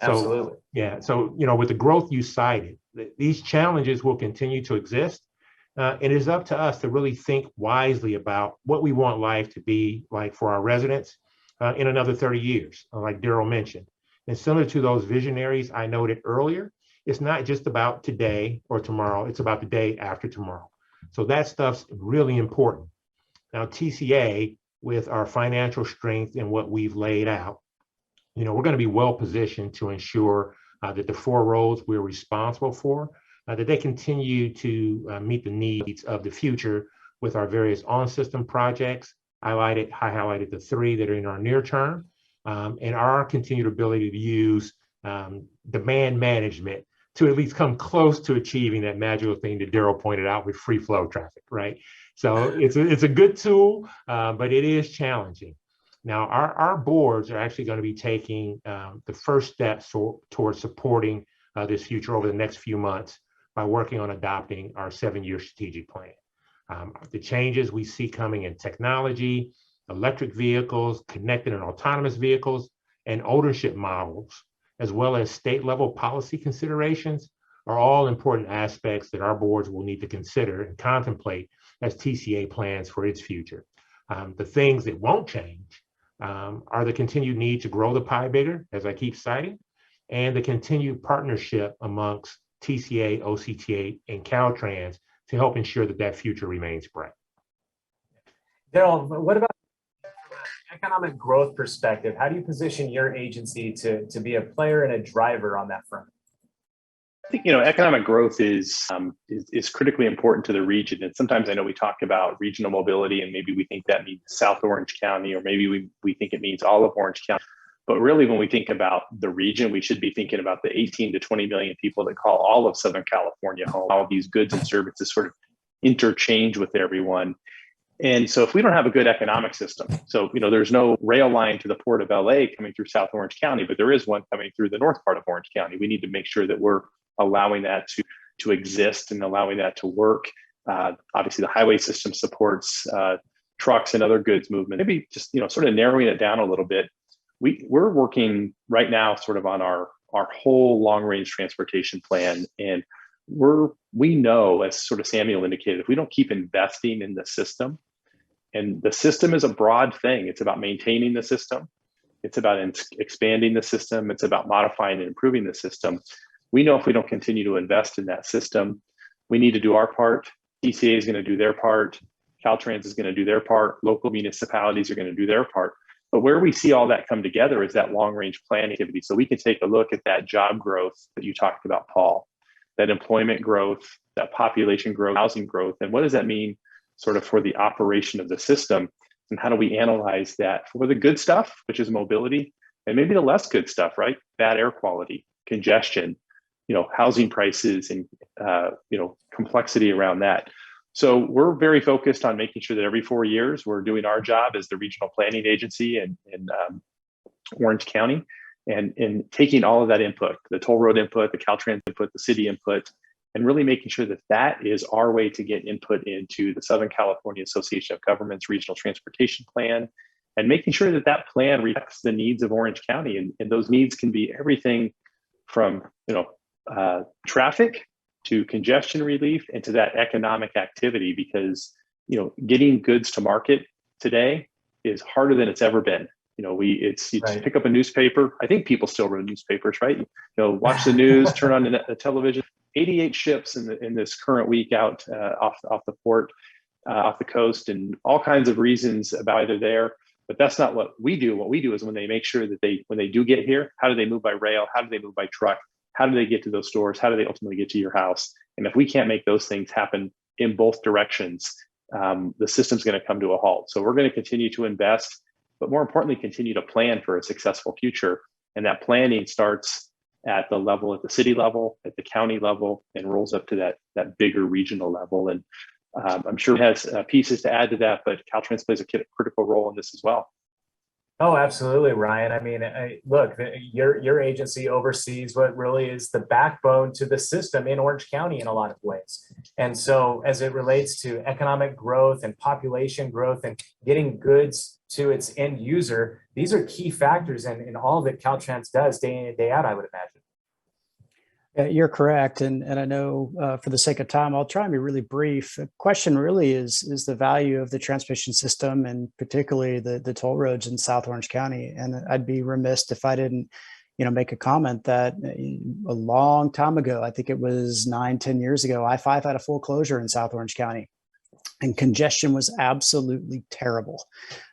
Absolutely. So, yeah. So, with the growth you cited, these challenges will continue to exist. It is up to us to really think wisely about what we want life to be like for our residents in another 30 years, like Daryl mentioned. And similar to those visionaries I noted earlier, it's not just about today or tomorrow, it's about the day after tomorrow. So that stuff's really important. Now, TCA, with our financial strength and what we've laid out, we're going to be well positioned to ensure that the 4 roads we're responsible for, that they continue to meet the needs of the future with our various on-system projects. I highlighted the 3 that are in our near term, and our continued ability to use demand management to at least come close to achieving that magical thing that Daryl pointed out with free flow traffic, right? So it's a good tool, but it is challenging. Now, our boards are actually going to be taking the first steps towards supporting this future over the next few months by working on adopting our 7-year strategic plan. The changes we see coming in technology, electric vehicles, connected and autonomous vehicles, and ownership models, as well as state level policy considerations, are all important aspects that our boards will need to consider and contemplate as TCA plans for its future. The things that won't change are the continued need to grow the pie bigger, as I keep citing, and the continued partnership amongst TCA, OCTA, and Caltrans to help ensure that that future remains bright. Daryl, what about from an economic growth perspective? How do you position your agency to be a player and a driver on that front? I think economic growth is critically important to the region. And sometimes I know we talk about regional mobility, and maybe we think that means South Orange County, or maybe we think it means all of Orange County. But really, when we think about the region, we should be thinking about the 18 to 20 million people that call all of Southern California home. All of these goods and services sort of interchange with everyone. And so if we don't have a good economic system, so, there's no rail line to the Port of LA coming through South Orange County, but there is one coming through the north part of Orange County. We need to make sure that we're allowing that to exist and allowing that to work. Obviously, the highway system supports trucks and other goods movement. Maybe just, sort of narrowing it down a little bit. We're working right now sort of on our whole long range transportation plan. And we know, as sort of Samuel indicated, if we don't keep investing in the system, and the system is a broad thing. It's about maintaining the system. It's about expanding the system. It's about modifying and improving the system. We know if we don't continue to invest in that system, we need to do our part. TCA is going to do their part. Caltrans is going to do their part. Local municipalities are going to do their part. But where we see all that come together is that long range plan activity. So we can take a look at that job growth that you talked about, Paul, that employment growth, that population growth, housing growth. And what does that mean sort of for the operation of the system? And how do we analyze that for the good stuff, which is mobility, and maybe the less good stuff, right? Bad air quality, congestion, housing prices, and complexity around that. So we're very focused on making sure that every 4 years we're doing our job as the regional planning agency in Orange County, and taking all of that input, the toll road input, the Caltrans input, the city input, and really making sure that that is our way to get input into the Southern California Association of Governments Regional Transportation Plan, and making sure that that plan reflects the needs of Orange County. And those needs can be everything from traffic to congestion relief and to that economic activity, because getting goods to market today is harder than it's ever been. You just pick up a newspaper. I think people still read newspapers, right? Watch the news, turn on the television. 88 ships in this current week out off the port, off the coast, and all kinds of reasons about either there. But that's not what we do. What we do is when they make sure that when they do get here, how do they move by rail? How do they move by truck? How do they get to those stores? How do they ultimately get to your house? And if we can't make those things happen in both directions, the system's going to come to a halt. So we're going to continue to invest, but more importantly, continue to plan for a successful future. And that planning starts at the city level, at the county level, and rolls up to that bigger regional level. And I'm sure it has pieces to add to that, but Caltrans plays a critical role in this as well. Oh, absolutely, Ryan. I mean, look, your agency oversees what really is the backbone to the system in Orange County in a lot of ways. And so as it relates to economic growth and population growth and getting goods to its end user, these are key factors in all that Caltrans does day in and day out, I would imagine. You're correct. And I know for the sake of time, I'll try and be really brief. The question really is the value of the transmission system, and particularly the toll roads in South Orange County. And I'd be remiss if I didn't, make a comment that a long time ago, I think it was 9-10 years ago, I-5 had a full closure in South Orange County, and congestion was absolutely terrible.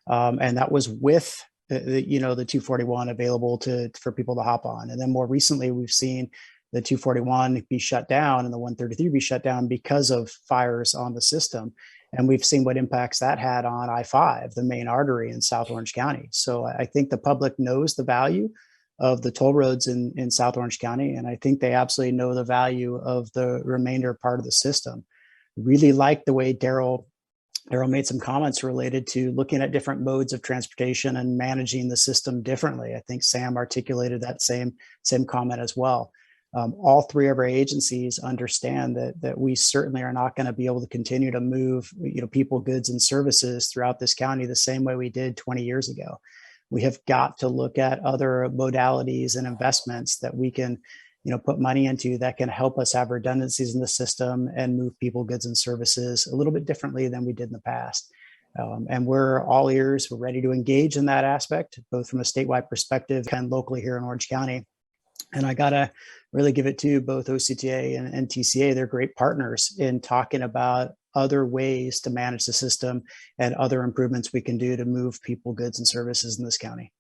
And that was with the 241 available for people to hop on. And then more recently, we've seen the 241 be shut down and the 133 be shut down because of fires on the system. And we've seen what impacts that had on I-5, the main artery in South Orange County. So I think the public knows the value of the toll roads in South Orange County. And I think they absolutely know the value of the remainder part of the system. Really like the way Daryl made some comments related to looking at different modes of transportation and managing the system differently. I think Sam articulated that same comment as well. All three of our agencies understand that we certainly are not going to be able to continue to move, people, goods, and services throughout this county the same way we did 20 years ago. We have got to look at other modalities and investments that we can, put money into that can help us have redundancies in the system and move people, goods, and services a little bit differently than we did in the past. And we're all ears. We're ready to engage in that aspect, both from a statewide perspective and locally here in Orange County. And I got to really give it to both OCTA and TCA. They're great partners in talking about other ways to manage the system and other improvements we can do to move people, goods, and services in this county.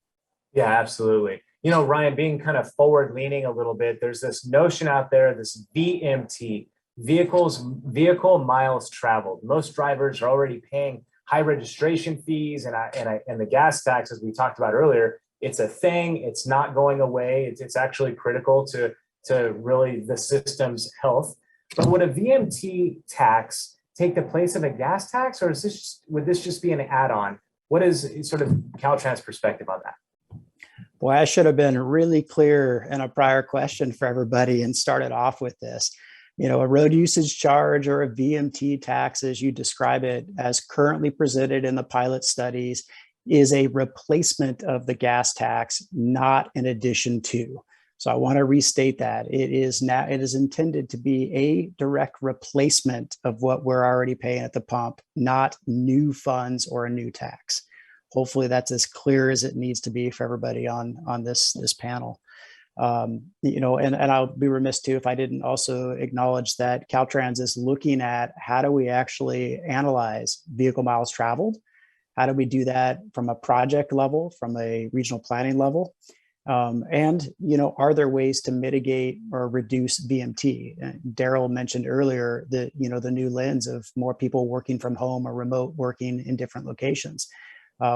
Yeah, absolutely. Ryan, being kind of forward leaning a little bit, there's this notion out there, this VMT, vehicle miles traveled. Most drivers are already paying high registration fees and the gas tax, as we talked about earlier. It's a thing. It's not going away. It's actually critical to really the system's health. But what a VMT tax take the place of a gas tax, or would this just be an add-on? What is sort of Caltrans' perspective on that? Boy, I should have been really clear in a prior question for everybody and started off with this. You know, a road usage charge or a VMT tax, as you describe it, as currently presented in the pilot studies, is a replacement of the gas tax, not an addition to. So I want to restate that. It is intended to be a direct replacement of what we're already paying at the pump, not new funds or a new tax. Hopefully that's as clear as it needs to be for everybody on this panel. You know, and I'll be remiss too if I didn't also acknowledge that Caltrans is looking at how do we actually analyze vehicle miles traveled? How do we do that from a project level, from a regional planning level? And, you know, are there ways to mitigate or reduce VMT? Daryl mentioned earlier that, you know, the new lens of more people working from home or remote working in different locations.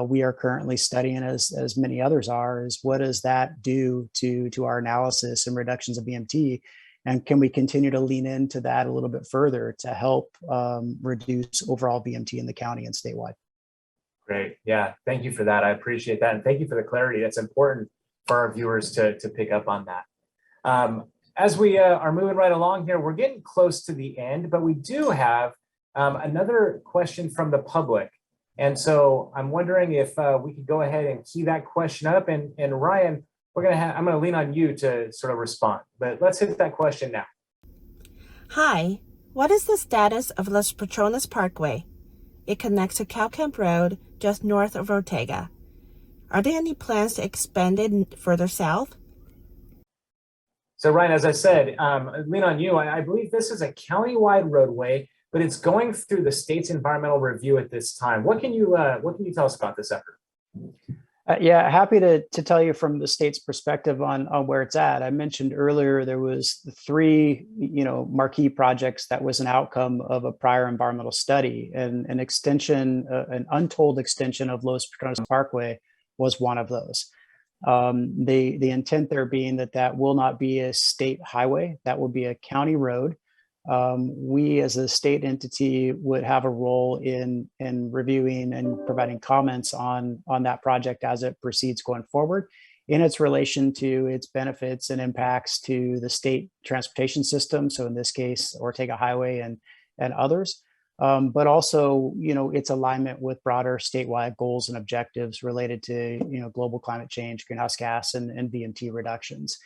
We are currently studying, as many others are, is what does that do to our analysis and reductions of VMT? And can we continue to lean into that a little bit further to help reduce overall VMT in the county and statewide? Great. Yeah. Thank you for that. I appreciate that. And thank you for the clarity. That's important for our viewers to pick up on that. As we are moving right along here, we're getting close to the end, but we do have another question from the public. And so I'm wondering if we could go ahead and key that question up. And Ryan, I'm going to lean on you to sort of respond, but let's hit that question now. Hi, what is the status of Los Patrones Parkway? It connects to Cow Camp Road just north of Ortega. Are there any plans to expand it further south? So Ryan, as I said, lean on you. I believe this is a county-wide roadway, but it's going through the state's environmental review at this time. What can you tell us about this effort? Yeah, happy to tell you from the state's perspective on where it's at. I mentioned earlier there was 3, you know, marquee projects that was an outcome of a prior environmental study, and an extension, an untold extension of Los Patrones Parkway was one of those. The intent there being that will not be a state highway, that will be a county road. We as a state entity would have a role in reviewing and providing comments on that project as it proceeds going forward in its relation to its benefits and impacts to the state transportation system. So in this case, Ortega Highway and others, but also, you know, its alignment with broader statewide goals and objectives related to, you know, global climate change, greenhouse gas and VMT reductions.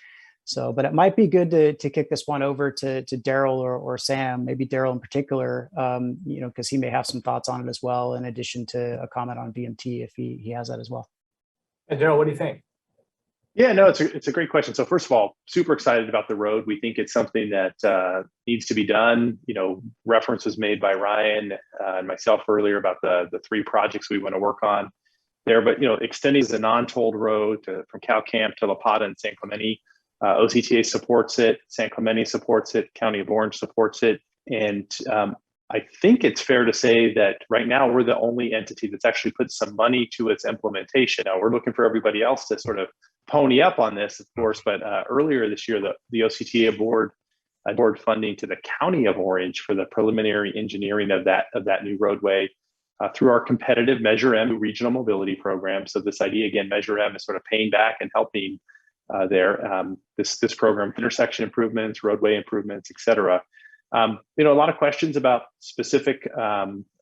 So, but it might be good to kick this one over to Daryl or Sam, maybe Daryl in particular, you know, because he may have some thoughts on it as well, in addition to a comment on VMT if he has that as well. And Daryl, what do you think? Yeah, no, it's a great question. So first of all, super excited about the road. We think it's something that needs to be done. You know, reference was made by Ryan and myself earlier about the 3 projects we want to work on there. But, you know, extending the non-tolled road from Cow Camp to La Pata and San Clemente, OCTA supports it, San Clemente supports it, County of Orange supports it. And I think it's fair to say that right now we're the only entity that's actually put some money to its implementation. Now we're looking for everybody else to sort of pony up on this, of course, but earlier this year, the OCTA board funding to the County of Orange for the preliminary engineering of that new roadway through our competitive Measure M regional mobility program. So this idea, again, Measure M is sort of paying back and helping this program, intersection improvements, roadway improvements, et cetera. You know, a lot of questions about specific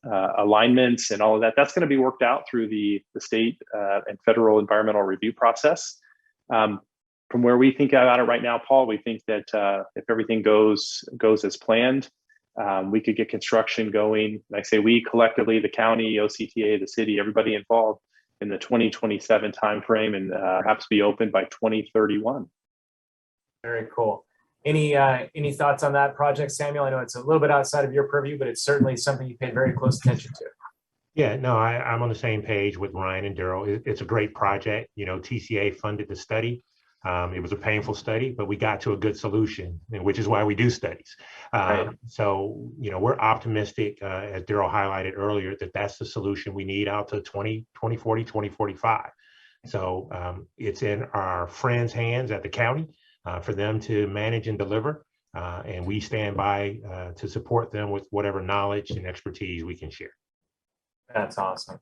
alignments and all of that. That's going to be worked out through the state and federal environmental review process. From where we think about it right now, Paul, we think that if everything goes as planned, we could get construction going. Like I say, we collectively, the county, OCTA, the city, everybody involved, in the 2027 timeframe, and perhaps be open by 2031. Very cool. Any thoughts on that project, Samuel? I know it's a little bit outside of your purview, but it's certainly something you paid very close attention to. Yeah, no, I'm on the same page with Ryan and Daryl. It's a great project. You know, TCA funded the study. It was a painful study, but we got to a good solution, which is why we do studies. Right. So, you know, we're optimistic, as Daryl highlighted earlier, that that's the solution we need out to 2040, 2045. So it's in our friends' hands at the county for them to manage and deliver. And we stand by to support them with whatever knowledge and expertise we can share. That's awesome.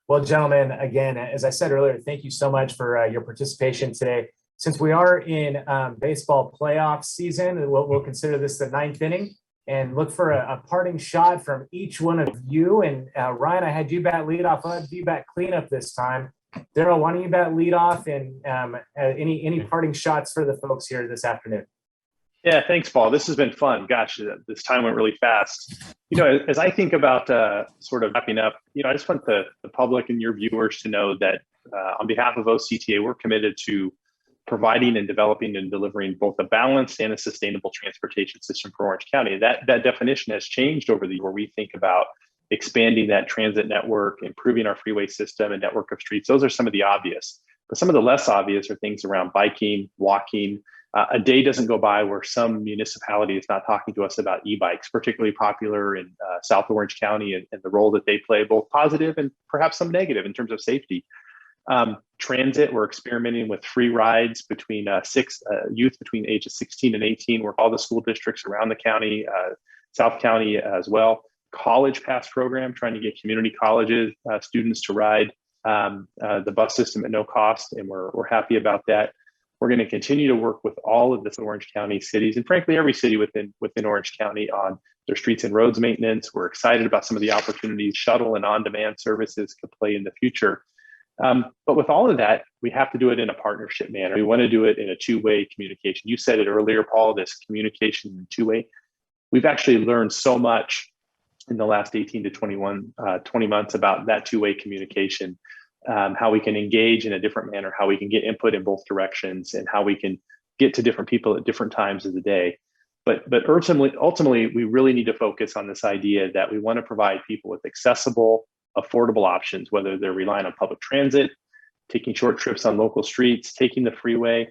Well, gentlemen, again, as I said earlier, thank you so much for your participation today. Since we are in baseball playoff season, we'll consider this the ninth inning and look for a parting shot from each one of you. And Ryan, I had you bat leadoff. I'll have you bat cleanup this time. Daryl, why don't you bat leadoff, and any parting shots for the folks here this afternoon? Yeah, thanks, Paul. This has been fun. Gosh, this time went really fast. As I think about sort of wrapping up, I just want the public and your viewers to know that on behalf of OCTA, we're committed to providing and developing and delivering both a balanced and a sustainable transportation system for Orange County. That definition has changed over the year, where we think about expanding that transit network, improving our freeway system and network of streets. Those are some of the obvious, but some of the less obvious are things around biking, walking. A day doesn't go by where some municipality is not talking to us about e-bikes, particularly popular in South Orange County, and the role that they play, both positive and perhaps some negative in terms of safety. Transit, we're experimenting with free rides between youth between ages 16 and 18, work all the school districts around the county, South County as well. College pass program, trying to get community colleges students to ride the bus system at no cost, and we're happy about that. We're going to continue to work with all of the Orange County cities, and frankly, every city within Orange County, on their streets and roads maintenance. We're excited about some of the opportunities shuttle and on-demand services could play in the future. But with all of that, we have to do it in a partnership manner. We want to do it in a two-way communication. You said it earlier, Paul, this communication in two-way. We've actually learned so much in the last 18 to 20 months about that two-way communication. How we can engage in a different manner, how we can get input in both directions, and how we can get to different people at different times of the day. But ultimately, we really need to focus on this idea that we want to provide people with accessible, affordable options, whether they're relying on public transit, taking short trips on local streets, taking the freeway,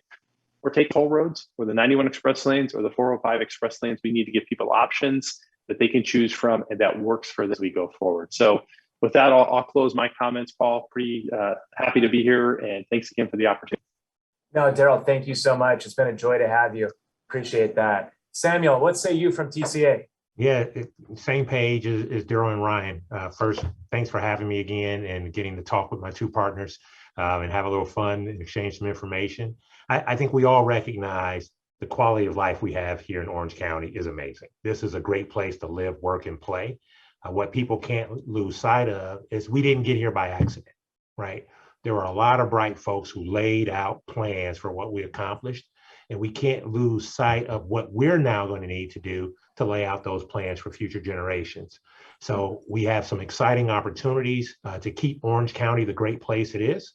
or take toll roads, or the 91 express lanes, or the 405 express lanes. We need to give people options that they can choose from and that works for them as we go forward. So with that, I'll close my comments, Paul. Pretty happy to be here, and thanks again for the opportunity. No, Daryl, thank you so much. It's been a joy to have you. Appreciate that. Samuel, what say you from TCA? Yeah, same page as Daryl and Ryan. First, thanks for having me again and getting to talk with my two partners and have a little fun and exchange some information. I think we all recognize the quality of life we have here in Orange County is amazing. This is a great place to live, work, and play. What people can't lose sight of is we didn't get here by accident, right? There were a lot of bright folks who laid out plans for what we accomplished, and we can't lose sight of what we're now going to need to do to lay out those plans for future generations. So we have some exciting opportunities to keep Orange County the great place it is.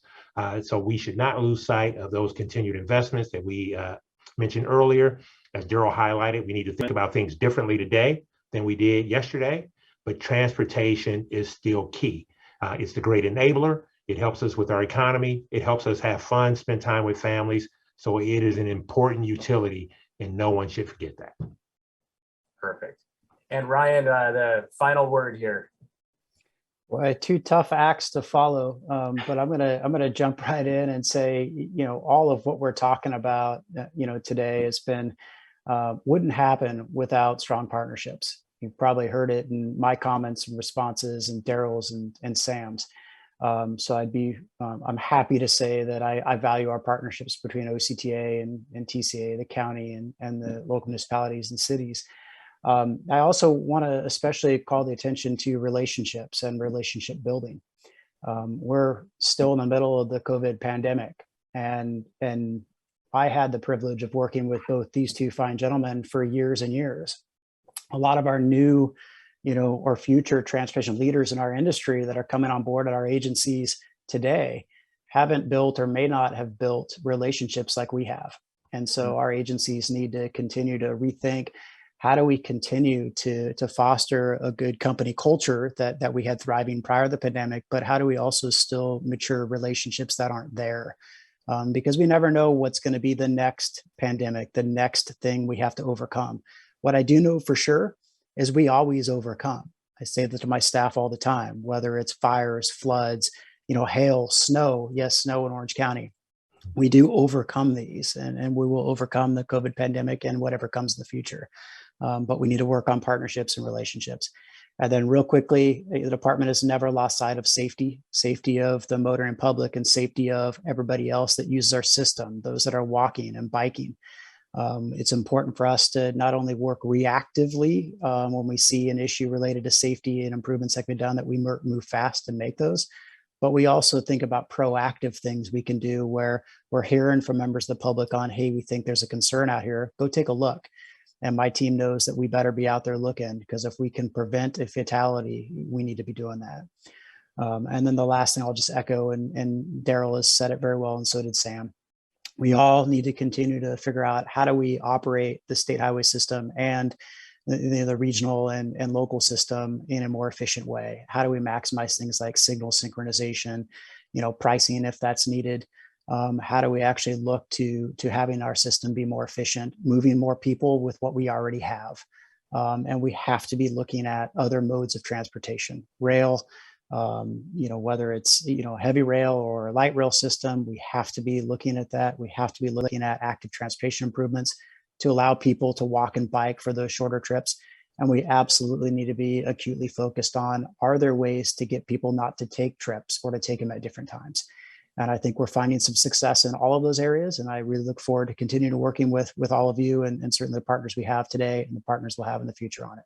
So we should not lose sight of those continued investments that we mentioned earlier. As Daryl highlighted, we need to think about things differently today than we did yesterday. But transportation is still key. It's the great enabler. It helps us with our economy. It helps us have fun, spend time with families. So it is an important utility, and no one should forget that. Perfect. And Ryan, the final word here. Well, two tough acts to follow, but I'm gonna jump right in and say, all of what we're talking about, today has been wouldn't happen without strong partnerships. You've probably heard it in my comments and responses, and Daryl's and Sam's. So I'm happy to say that I value our partnerships between OCTA and TCA, the county, and the local municipalities and cities. I also want to especially call the attention to relationships and relationship building. We're still in the middle of the COVID pandemic, and I had the privilege of working with both these two fine gentlemen for years and years. A lot of our new, or future transportation leaders in our industry that are coming on board at our agencies today haven't built or may not have built relationships like we have. And so our agencies need to continue to rethink, how do we continue to foster a good company culture that we had thriving prior to the pandemic, but how do we also still mature relationships that aren't there? Because we never know what's going to be the next pandemic, the next thing we have to overcome. What I do know for sure is we always overcome. I say that to my staff all the time, whether it's fires, floods, hail, snow. Yes, snow in Orange County. we do overcome these, and we will overcome the COVID pandemic and whatever comes in the future. But we need to work on partnerships and relationships. And then real quickly, the department has never lost sight of safety of the motoring public and safety of everybody else that uses our system, those that are walking and biking. It's important for us to not only work reactively when we see an issue related to safety and improvements that can be done, that we move fast and make those, but we also think about proactive things we can do where we're hearing from members of the public on, hey, we think there's a concern out here, go take a look. And my team knows that we better be out there looking, because if we can prevent a fatality, we need to be doing that. And then the last thing I'll just echo, and Daryl has said it very well, and so did Sam. We all need to continue to figure out, how do we operate the state highway system and the regional and local system in a more efficient way? How do we maximize things like signal synchronization, pricing if that's needed? How do we actually look to having our system be more efficient, moving more people with what we already have? And we have to be looking at other modes of transportation, rail, whether it's, heavy rail or a light rail system. We have to be looking at that. We have to be looking at active transportation improvements to allow people to walk and bike for those shorter trips. And we absolutely need to be acutely focused on, are there ways to get people not to take trips or to take them at different times? And I think we're finding some success in all of those areas. And I really look forward to continuing to working with all of you, and certainly the partners we have today and the partners we'll have in the future on it.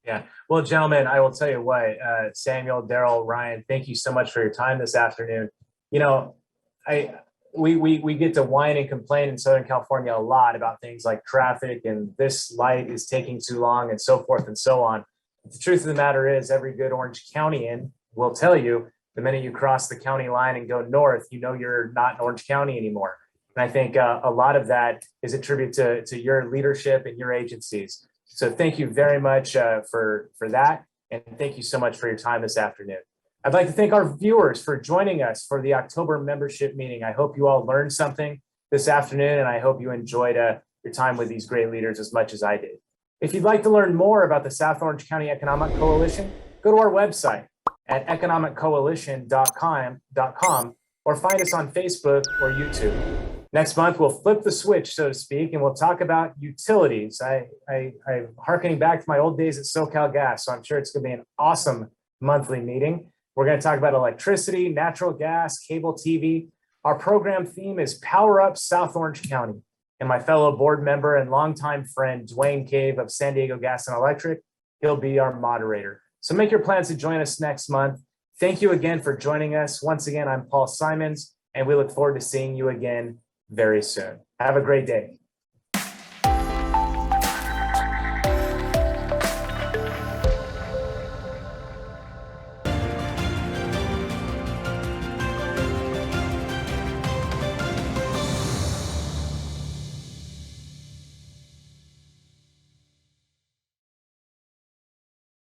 Yeah. Well, gentlemen, I will tell you what, Samuel, Daryl, Ryan, thank you so much for your time this afternoon. We get to whine and complain in Southern California a lot about things like traffic and this light is taking too long and so forth and so on. But the truth of the matter is, every good Orange County will tell you, the minute you cross the county line and go north, you're not in Orange County anymore. And I think a lot of that is a tribute to your leadership and your agencies. So thank you very much for that. And thank you so much for your time this afternoon. I'd like to thank our viewers for joining us for the October membership meeting. I hope you all learned something this afternoon, and I hope you enjoyed your time with these great leaders as much as I did. If you'd like to learn more about the South Orange County Economic Coalition, go to our website at economiccoalition.com or find us on Facebook or YouTube. Next month, we'll flip the switch, so to speak, and we'll talk about utilities. I'm hearkening back to my old days at SoCal Gas, so I'm sure it's going to be an awesome monthly meeting. We're going to talk about electricity, natural gas, cable TV. Our program theme is Power Up South Orange County. And my fellow board member and longtime friend, Dwayne Cave of San Diego Gas and Electric, he'll be our moderator. So make your plans to join us next month. Thank you again for joining us. Once again, I'm Paul Simons, and we look forward to seeing you again very soon. Have a great day.